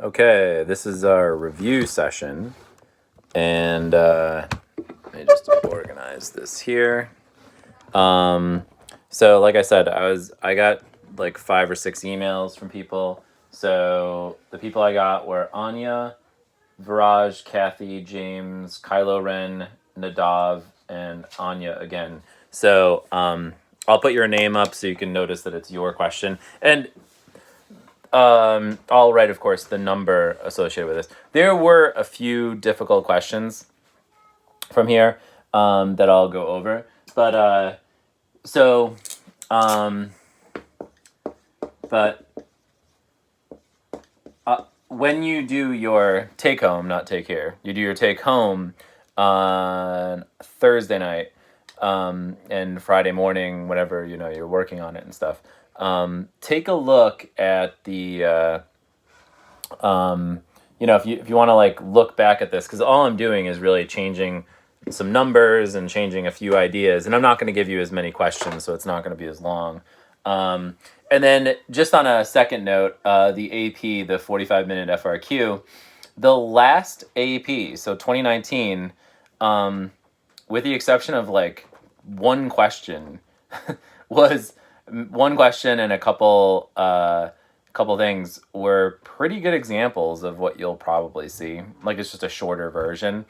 Okay, this is our review session, and let me just organize this here. So like I said, I got like 5 or 6 emails from people. So the people I got were Anya, Viraj, Kathy, James, Kylo Ren, Nadav, and Anya again. So I'll put your name up so you can notice that it's your question. And I'll write, of course, the number associated with this. There were a few difficult questions from here that I'll go over. But so, um, but when you do your take home, not take here, you do your take home on Thursday night and Friday morning, whenever you're working on it and stuff. Take a look at the if you want to like look back at this, because all I'm doing is really changing some numbers and changing a few ideas, and I'm not going to give you as many questions, so it's not going to be as long. And then just on a second note, the AP, the 45-minute FRQ, the last AP, so 2019, with the exception of like one question, was one question and a couple things were pretty good examples of what you'll probably see. Like it's just a shorter version.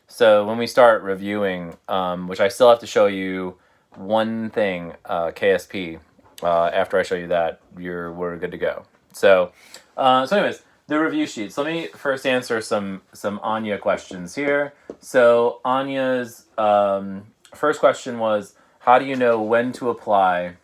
So when we start reviewing, which I still have to show you one thing, KSP. After I show you that, we're good to go. So anyways, the review sheet. So let me first answer some Anya questions here. So Anya's first question was, how do you know when to apply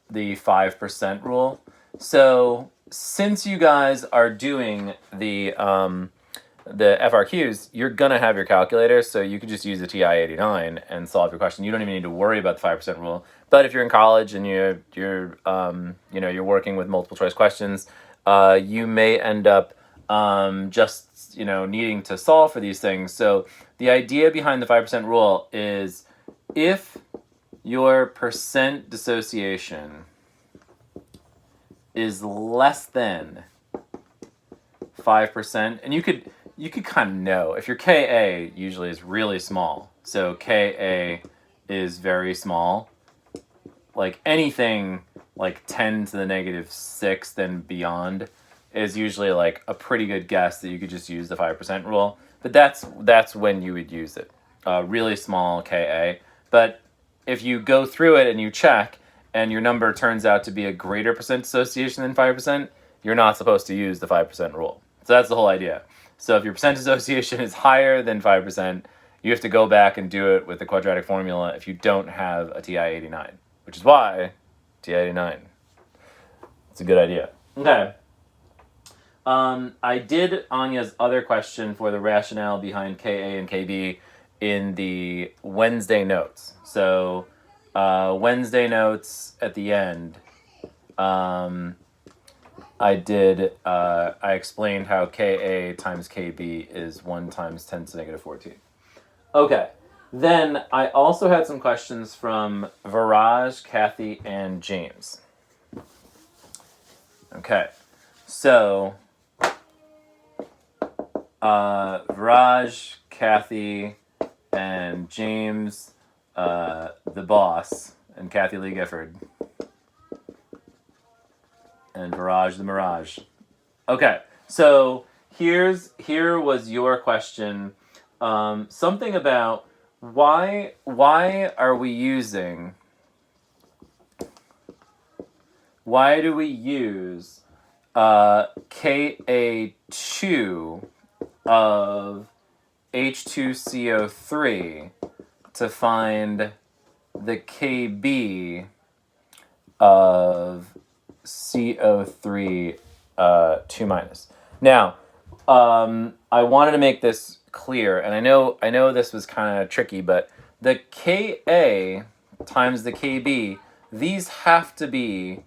the 5% rule? So since you guys are doing the FRQs, you're gonna have your calculator, so you could just use the TI-89 and solve your question. You don't even need to worry about the 5% rule. But if you're in college and you're working with multiple choice questions, you may end up just needing to solve for these things. So the idea behind the 5% rule is if your percent dissociation is less than 5%, and you could kind of know if your Ka usually is really small. So Ka is very small. Like anything like 10 to the -6 and beyond is usually like a pretty good guess that you could just use the 5% rule. But that's when you would use it. Really small Ka. But if you go through it and you check and your number turns out to be a greater percent dissociation than 5%, you're not supposed to use the 5% rule. So that's the whole idea. So if your percent dissociation is higher than 5%, you have to go back and do it with the quadratic formula if you don't have a TI-89, which is why TI-89. It's a good idea. Okay. I did Anya's other question for the rationale behind Ka and Kb in the Wednesday notes. So Wednesday notes at the end, I explained how Ka times Kb is 1 times 10 to the -14. Okay. Then I also had some questions from Viraj, Kathy, and James. Okay. So Viraj, Kathy, and James, the boss, and Kathy Lee Gifford, and Viraj the Mirage. Okay, so here was your question. Something about why do we use Ka2 of H2CO3 to find the Kb of CO3 2 minus. Now, I wanted to make this clear, and I know this was kind of tricky, but the Ka times the Kb, these have to be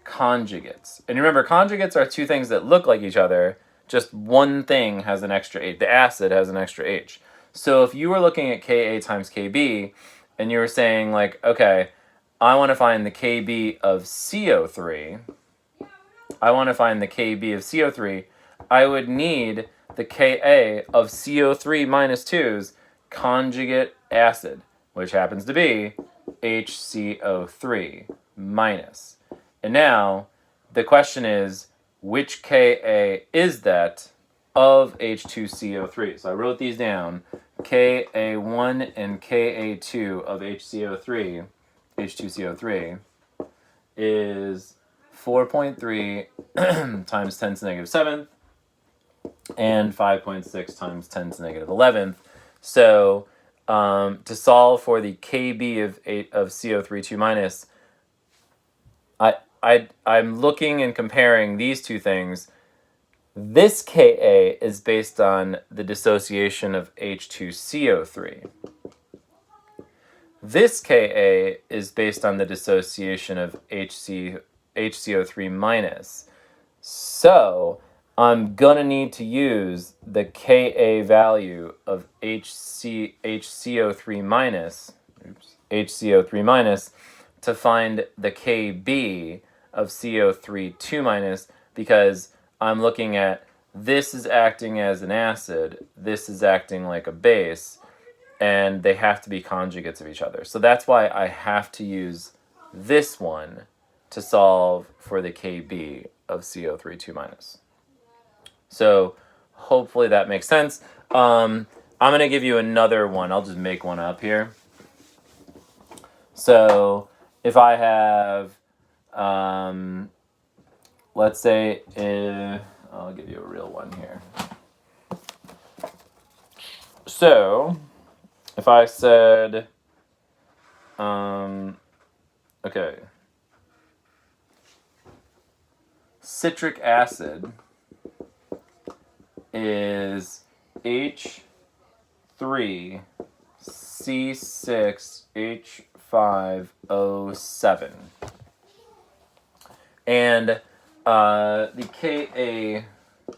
conjugates. And remember, conjugates are two things that look like each other, just one thing has an extra H. The acid has an extra H. So if you were looking at Ka times Kb, and you were saying like, okay, I want to find the Kb of CO3, I want to find the Kb of CO3, I would need the Ka of CO3 minus 2's conjugate acid, which happens to be HCO3 minus. And now the question is, which Ka is that of H2CO3? So I wrote these down. Ka1 and Ka2 of H2CO3 is 4.3 times 10 to the negative 7th and 5.6 times 10 to the negative 11th. So to solve for the Kb of CO3 minus, I'm looking and comparing these two things. This Ka is based on the dissociation of H2CO3. This Ka is based on the dissociation of HCO3 minus. So I'm going to need to use the Ka value of HCO3 minus to find the Kb of CO3 2 minus, because I'm looking at this is acting as an acid, this is acting like a base, and they have to be conjugates of each other. So that's why I have to use this one to solve for the Kb of CO3 2 minus. So hopefully that makes sense. I'm going to give you another one. I'll just make one up here. So if I have, let's say, I'll give you a real one here. So if I said, okay, citric acid is H3C6H5O7. And the Ka1,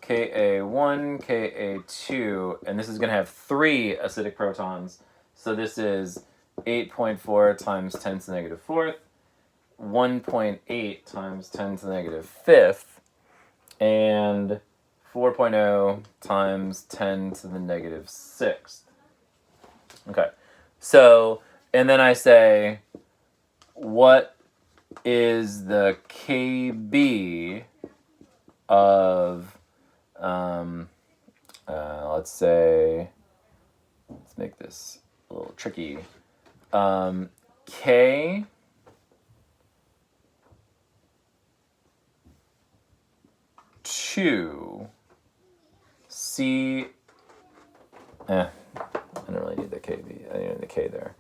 Ka2, and this is going to have 3 acidic protons. So this is 8.4 times 10 to the negative 4th, 1.8 times 10 to the negative 5th, and 4.0 times 10 to the negative 6th. Okay, so, and then I say, what is the Kb of, let's say, let's make this a little tricky, K two C, I don't really need the Kb, I need the K there.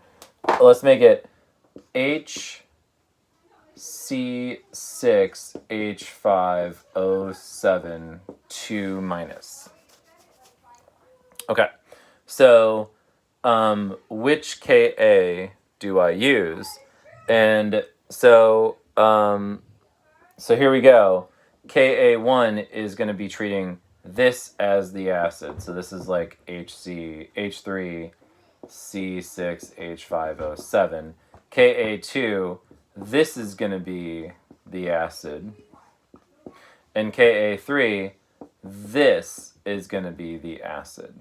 Let's make it HC6H5O7 2 minus. Okay, so which Ka do I use? And so so here we go. Ka1 is going to be treating this as the acid. So this is like H3C6H5O7. Ka2, this is going to be the acid. And Ka3, this is going to be the acid.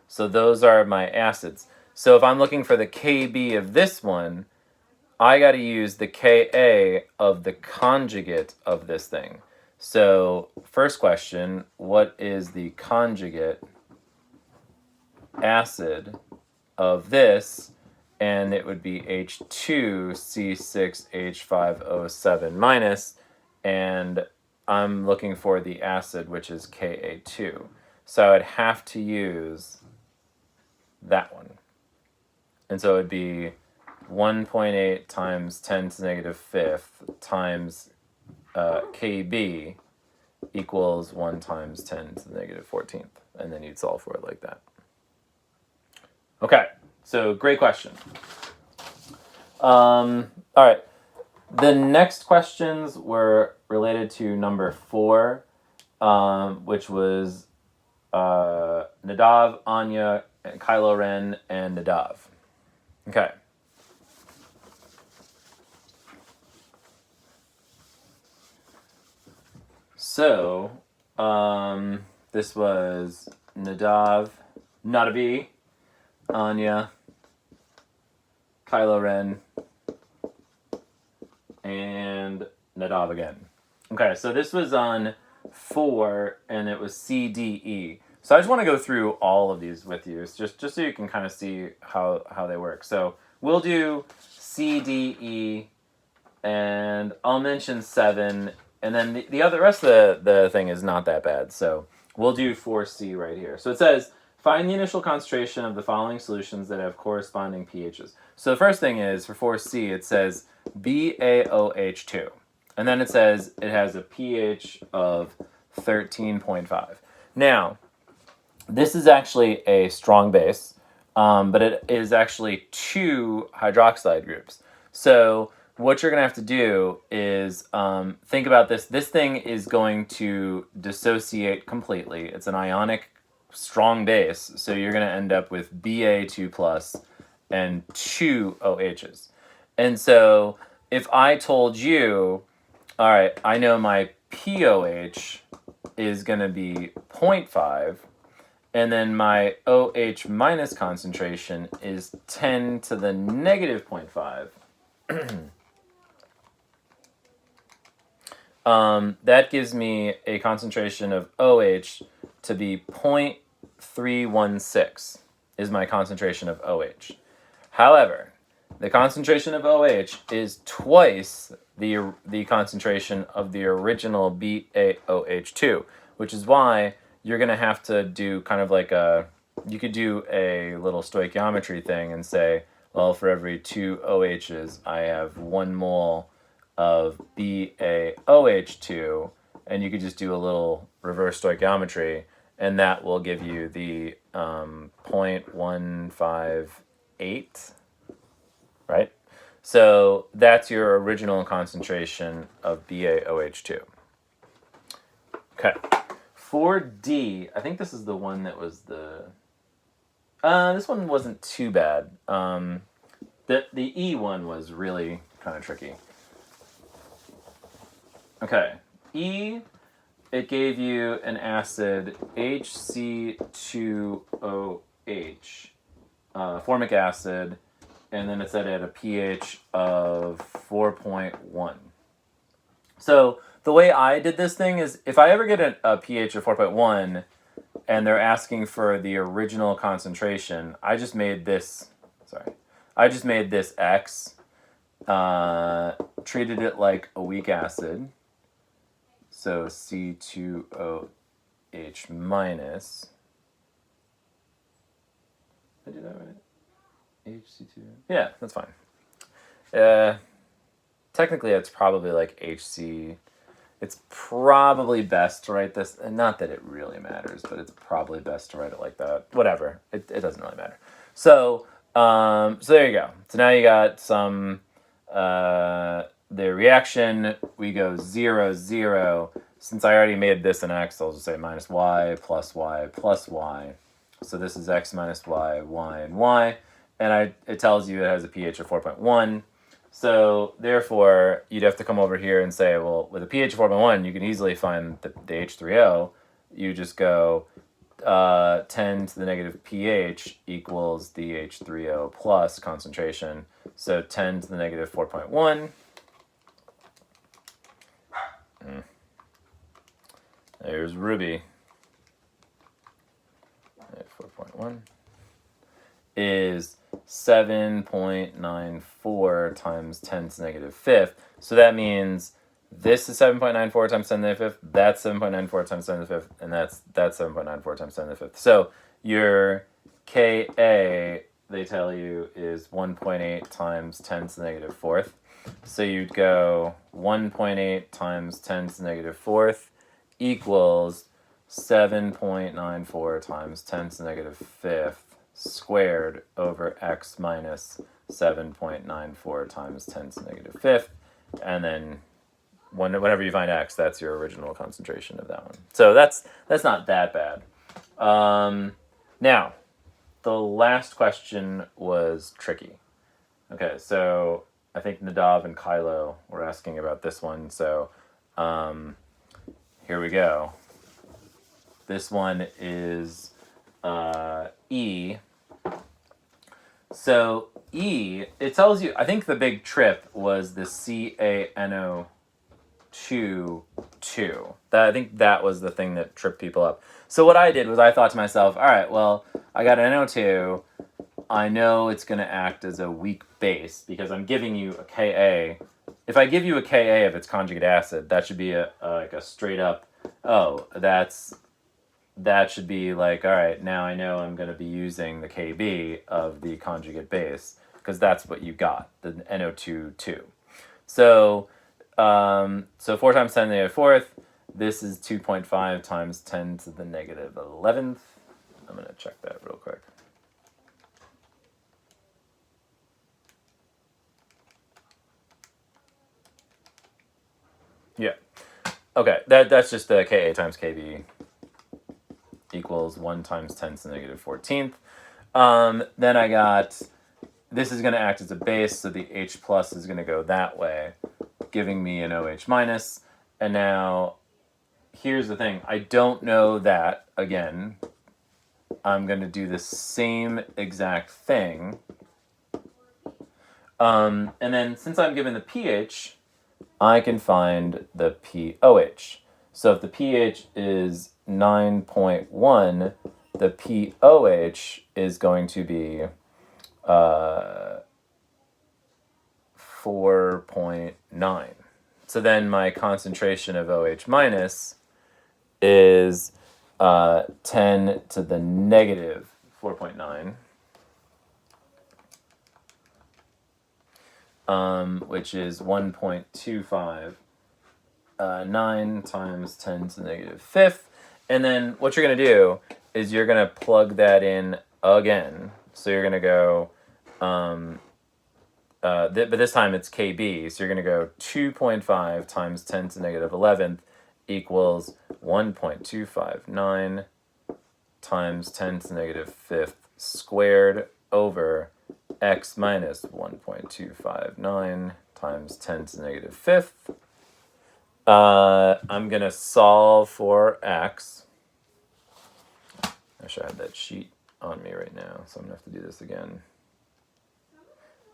So those are my acids. So if I'm looking for the Kb of this one, I got to use the Ka of the conjugate of this thing. So first question, what is the conjugate acid of this? And it would be H2C6H5O7 minus, and I'm looking for the acid, which is Ka2. So I'd have to use that one. And so it would be 1.8 times 10 to the negative 5th times Kb equals 1 times 10 to the negative 14th. And then you'd solve for it like that. Okay, so great question. All right. The next questions were related to number 4, which was Nadav, Anya, and Kylo Ren, and Nadav. Okay. So, this was Nadav, Nadavi, Anya, Kylo Ren, and Nadav again. Okay, so this was on 4, and it was C, D, E. So I just want to go through all of these with you, just so you can kind of see how they work. So we'll do C, D, E, and I'll mention 7, and then the rest of the thing is not that bad. So we'll do 4C right here. So it says, find the initial concentration of the following solutions that have corresponding pHs. So the first thing is, for 4C, it says BaOH2. And then it says it has a pH of 13.5. Now, this is actually a strong base, but it is actually 2 hydroxide groups. So what you're going to have to do is think about this. This thing is going to dissociate completely. It's an ionic strong base, so you're going to end up with Ba2 plus and 2 OHs. And so if I told you, all right, I know my POH is going to be 0.5, and then my OH minus concentration is 10 to the negative 0.5. That gives me a concentration of OH to be 0.316 is my concentration of OH. However, the concentration of OH is twice the concentration of the original BaOH2, which is why you're going to have to do kind of like you could do a little stoichiometry thing and say, well, for every 2 OHs, I have 1 mole of BaOH2, and you could just do a little reverse stoichiometry, and that will give you the 0.158, right? So that's your original concentration of BaOH2. Okay. For D, I think this is the one that was the... this one wasn't too bad. The E one was really kind of tricky. Okay. E, it gave you an acid HC2OH, formic acid, and then it said it had a pH of 4.1. So the way I did this thing is, if I ever get a pH of 4.1 and they're asking for the original concentration, I just made this X, treated it like a weak acid, so C2OH minus. Did I do that right? HC2. Yeah, that's fine. Technically, it's probably like HC. It's probably best to write this, and not that it really matters, but it's probably best to write it like that. Whatever, it doesn't really matter. So, so there you go. So now you got some, the reaction, we go 0, 0. Since I already made this an X, I'll just say minus Y plus Y plus Y. So this is X minus Y, Y, and Y. And it tells you it has a pH of 4.1. So therefore, you'd have to come over here and say, well, with a pH of 4.1, you can easily find the H3O. You just go 10 to the negative pH equals the H3O plus concentration. So 10 to the negative 4.1. There's Ruby. 4.1 is 7.94 times 10 to the negative 5th. So that means this is 7.94 times 10 to the 5th, that's 7.94 times 10 to the 5th, and that's 7.94 times 10 to the 5th. So your Ka, they tell you, is 1.8 times 10 to the negative 4th. So you'd go 1.8 times 10 to the negative 4th equals 7.94 times 10 to the negative 5th squared over x minus 7.94 times 10 to the negative 5th. And then whenever you find x, that's your original concentration of that one. So that's not that bad. Now, the last question was tricky. Okay, so I think Nadav and Kylo were asking about this one. So here we go. This one is E. So E, it tells you, I think the big trip was the CaNO2 2. I think that was the thing that tripped people up. So what I did was I thought to myself, all right, well, I got an NO2. I know it's going to act as a weak base because I'm giving you a Ka. If I give you a Ka of its conjugate acid, that should be like a straight up, oh, that should be like, all right, now I know I'm going to be using the Kb of the conjugate base because that's what you got, the NO2 2. So 4 times 10 to the negative fourth, this is 2.5 times 10 to the negative 11th. I'm going to check that real quick. Yeah. Okay, that's just the Ka times Kb equals 1 times 10 to the negative 14th. Then I got, this is going to act as a base, so the H plus is going to go that way, giving me an OH minus. And now, here's the thing. I don't know that, again, I'm going to do the same exact thing. And then, since I'm given the pH, I can find the pOH. So if the pH is 9.1, the pOH is going to be 4.9. So then my concentration of OH minus is 10 to the negative 4.9. Which is 1.25, 9 times 10 to the negative fifth. And then what you're going to do is you're going to plug that in again. So you're going to go, but this time it's Kb. So you're going to go 2.5 times 10 to the negative 11th equals 1.259 times 10 to the negative fifth squared over x minus 1.259 times 10 to the negative fifth. I'm going to solve for x. I should have that sheet on me right now, so I'm going to have to do this again.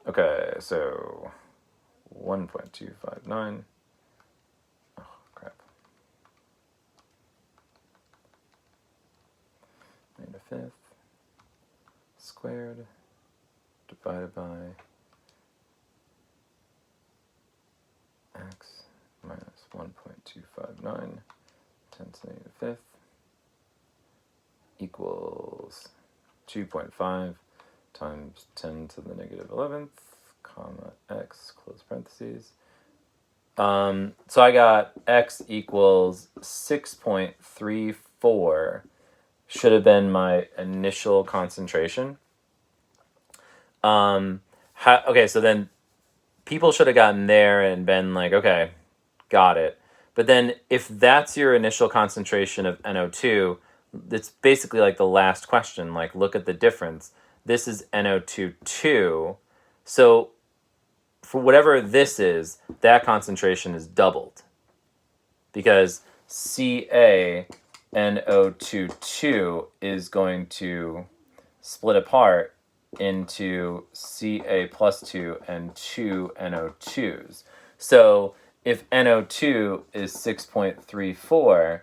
Okay, so 1.259. Oh, crap. Negative fifth squared divided by x minus 1.259 10 to the negative fifth equals 2.5 times 10 to the negative 11th, comma, x, close parentheses. So I got x equals 6.34, should have been my initial concentration. Okay, so then people should have gotten there and been like, okay, got it. But then if that's your initial concentration of NO2, it's basically like the last question, like look at the difference. This is NO2 2. So for whatever this is, that concentration is doubled. Because CaNO2 2 is going to split apart into Ca plus 2 and 2 NO2s. So if NO2 is 6.34,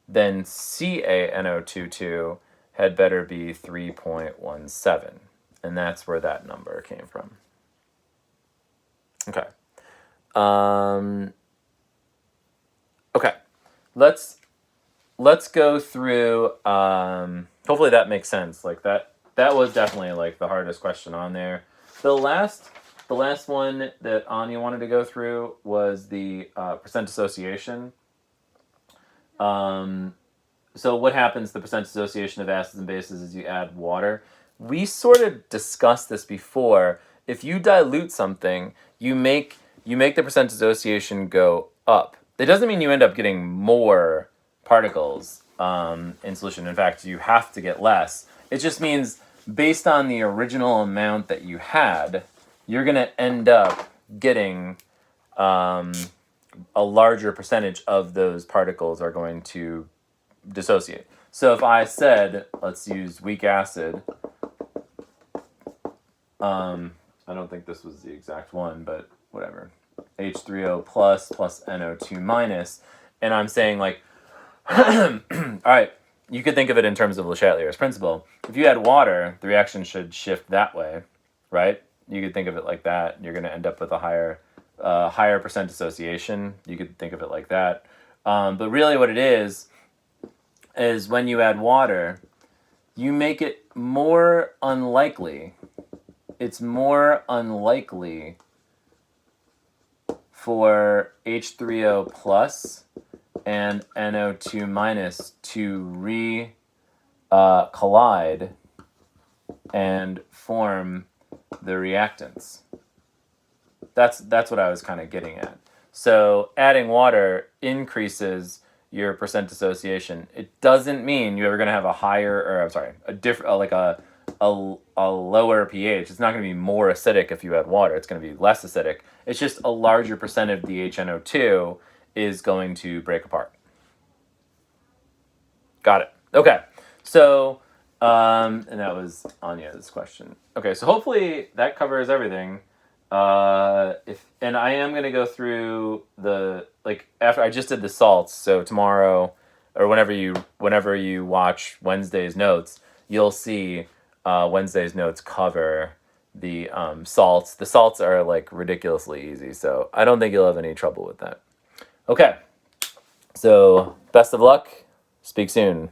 then CaNO2 had better be 3.17. And that's where that number came from. Okay. Okay. Let's go through, hopefully that makes sense. Like that was definitely like the hardest question on there. The last one that Anya wanted to go through was the percent dissociation. So what happens to the percent dissociation of acids and bases as you add water? We sort of discussed this before. If you dilute something, you make the percent dissociation go up. It doesn't mean you end up getting more particles in solution. In fact, you have to get less. It just means based on the original amount that you had, you're going to end up getting a larger percentage of those particles are going to dissociate. So if I said, let's use weak acid, I don't think this was the exact one, but whatever, H3O plus NO2 minus, and I'm saying like, all right, you could think of it in terms of Le Chatelier's principle. If you add water, the reaction should shift that way, right? You could think of it like that. You're going to end up with a higher percent dissociation. You could think of it like that. But really what it is when you add water, you make it more unlikely. It's more unlikely for H3O plus and NO2 minus to collide and form the reactants. That's what I was kind of getting at. So adding water increases your percent dissociation. It doesn't mean you're ever going to have a lower pH. It's not going to be more acidic if you add water. It's going to be less acidic. It's just a larger percent of the HNO2 is going to break apart. Got it. Okay. So, and that was Anya's question. Okay, so hopefully that covers everything. And I am going to go through after I just did the salts, so tomorrow or whenever you watch Wednesday's notes, you'll see Wednesday's notes cover the salts. The salts are like ridiculously easy, so I don't think you'll have any trouble with that. Okay, so best of luck. Speak soon.